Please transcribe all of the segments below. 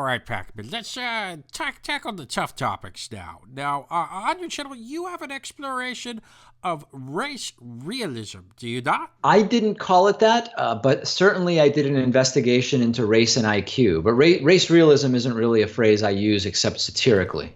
right, Pakman. Let's tackle the tough topics now. Now, on your channel, you have an exploration of race realism, do you not? I didn't call it that, but certainly I did an investigation into race and IQ. But race realism isn't really a phrase I use except satirically.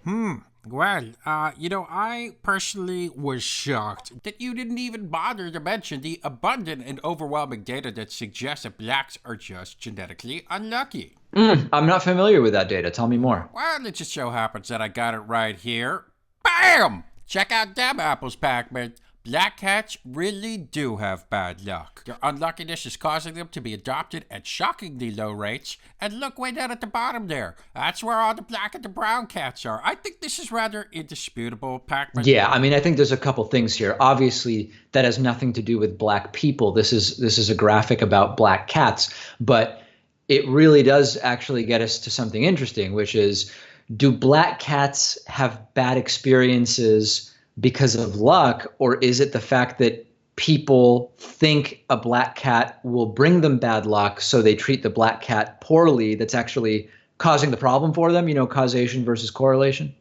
Well, I personally was shocked that you didn't even bother to mention the abundant and overwhelming data that suggests that blacks are just genetically unlucky. I'm not familiar with that data. Tell me more. Well, it just so happens that I got it right here. Bam! Check out them apples, Pakman. Black cats really do have bad luck. Their unluckiness is causing them to be adopted at shockingly low rates. And look way down at the bottom there. That's where all the black and the brown cats are. I think this is rather indisputable, Pakman. Yeah, I mean, I think there's a couple things here. Obviously, that has nothing to do with black people. This is a graphic about black cats, but it really does actually get us to something interesting, which is, do black cats have bad experiences because of luck, or is it the fact that people think a black cat will bring them bad luck, so they treat the black cat poorly that's actually causing the problem for them? You know, causation versus correlation.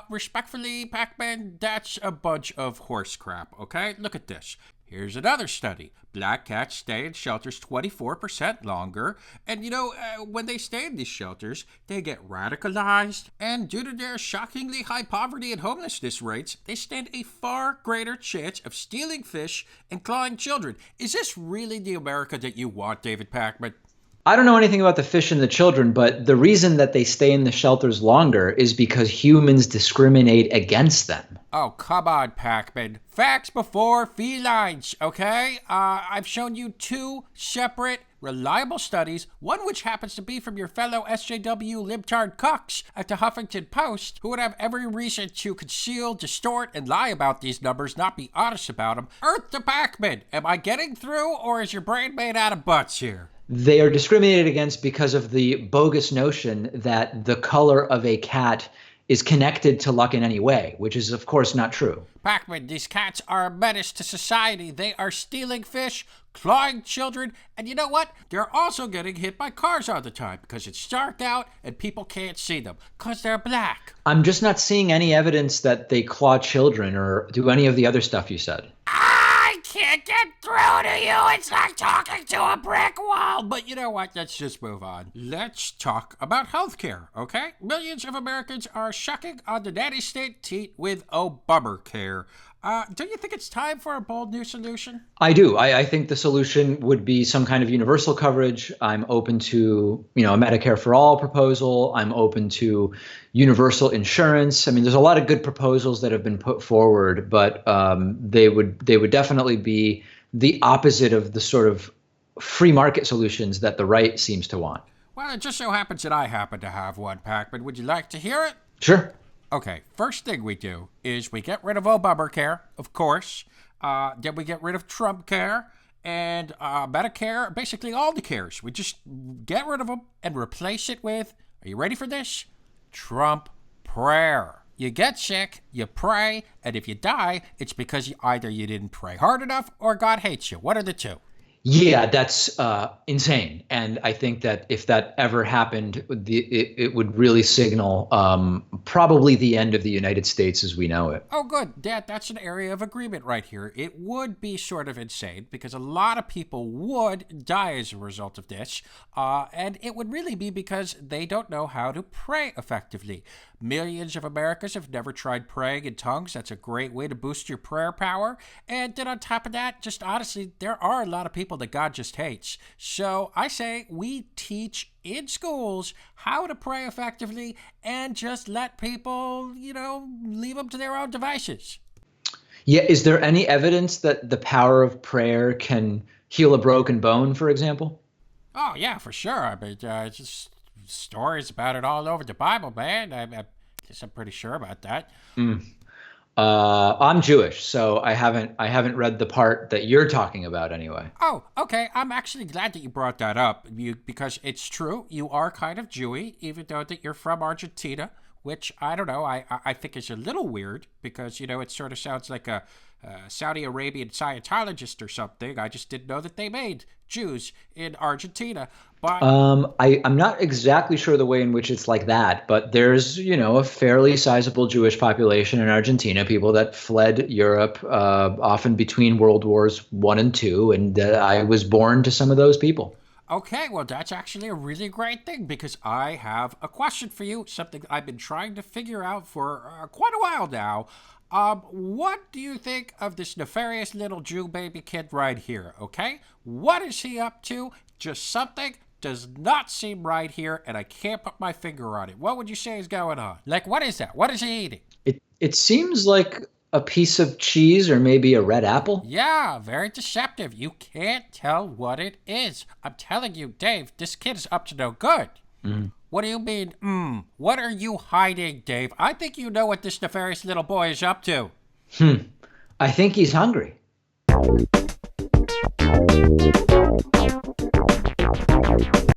Respectfully, Pakman, that's a bunch of horse crap, okay? Look at this. Here's another study. Black cats stay in shelters 24% longer. And, when they stay in these shelters, they get radicalized. And due to their shockingly high poverty and homelessness rates, they stand a far greater chance of stealing fish and clawing children. Is this really the America that you want, David Pakman? I don't know anything about the fish and the children, but the reason that they stay in the shelters longer is because humans discriminate against them. Oh, come on, Pakman. Facts before felines, okay? I've shown you two separate, reliable studies, one which happens to be from your fellow SJW libtard cucks at the Huffington Post, who would have every reason to conceal, distort, and lie about these numbers, not be honest about them. Earth to Pakman, am I getting through, or is your brain made out of butts here? They are discriminated against because of the bogus notion that the color of a cat is connected to luck in any way, which is, of course, not true. Pakman, these cats are a menace to society. They are stealing fish, clawing children, and you know what? They're also getting hit by cars all the time because it's dark out and people can't see them because they're black. I'm just not seeing any evidence that they claw children or do any of the other stuff you said. I can't get through to you. It's like talking to a brick wall. But you know what? Let's just move on. Let's talk about healthcare, okay? Millions of Americans are shucking on the nanny state teat with Obamacare. Don't you think it's time for a bold new solution? I do. I think the solution would be some kind of universal coverage. I'm open to, a Medicare for all proposal. I'm open to universal insurance. I mean, there's a lot of good proposals that have been put forward, but they would definitely be the opposite of the sort of free market solutions that the right seems to want. Well, it just so happens that I happen to have one, Pakman. Would you like to hear it? Sure. Okay, first thing we do is we get rid of Obamacare, of course. Then we get rid of TrumpCare and Medicare, basically all the cares. We just get rid of them and replace it with, are you ready for this? Trump prayer. You get sick, you pray, and if you die, it's because either you didn't pray hard enough or God hates you. What are the two? Yeah, that's insane. And I think that if that ever happened, it would really signal probably the end of the United States as we know it. Oh, good. That's an area of agreement right here. It would be sort of insane because a lot of people would die as a result of this. And it would really be because they don't know how to pray effectively. Millions of Americans have never tried praying in tongues. That's a great way to boost your prayer power. And then on top of that, just honestly, there are a lot of people that God just hates. So I say we teach in schools how to pray effectively and just let people, leave them to their own devices. Yeah. Is there any evidence that the power of prayer can heal a broken bone, for example? Oh, yeah, for sure. I mean, just stories about it all over the Bible, man. I guess I'm pretty sure about that. I'm Jewish, so I haven't read the part that you're talking about anyway. Oh, okay. I'm actually glad that you brought that up because it's true. You are kind of Jewy, even though that you're from Argentina, which I don't know, I think is a little weird because, you know, it sort of sounds like a Saudi Arabian Scientologist or something. I just didn't know that they made Jews in Argentina. But I'm not exactly sure the way in which it's like that, but there's, you know, a fairly sizable Jewish population in Argentina, people that fled Europe, often between World Wars I and II, and I was born to some of those people. okay, well, that's actually a really great thing because I have a question for you, something I've been trying to figure out for quite a while now. What do you think of this nefarious little Jew baby kid right here, okay? What is he up to? Just something does not seem right here, and I can't put my finger on it. What would you say is going on? Like, what is that? What is he eating? It seems like a piece of cheese or maybe a red apple. Yeah, very deceptive. You can't tell what it is. I'm telling you, Dave, this kid is up to no good. What do you mean, What are you hiding, Dave? I think you know what this nefarious little boy is up to. I think he's hungry.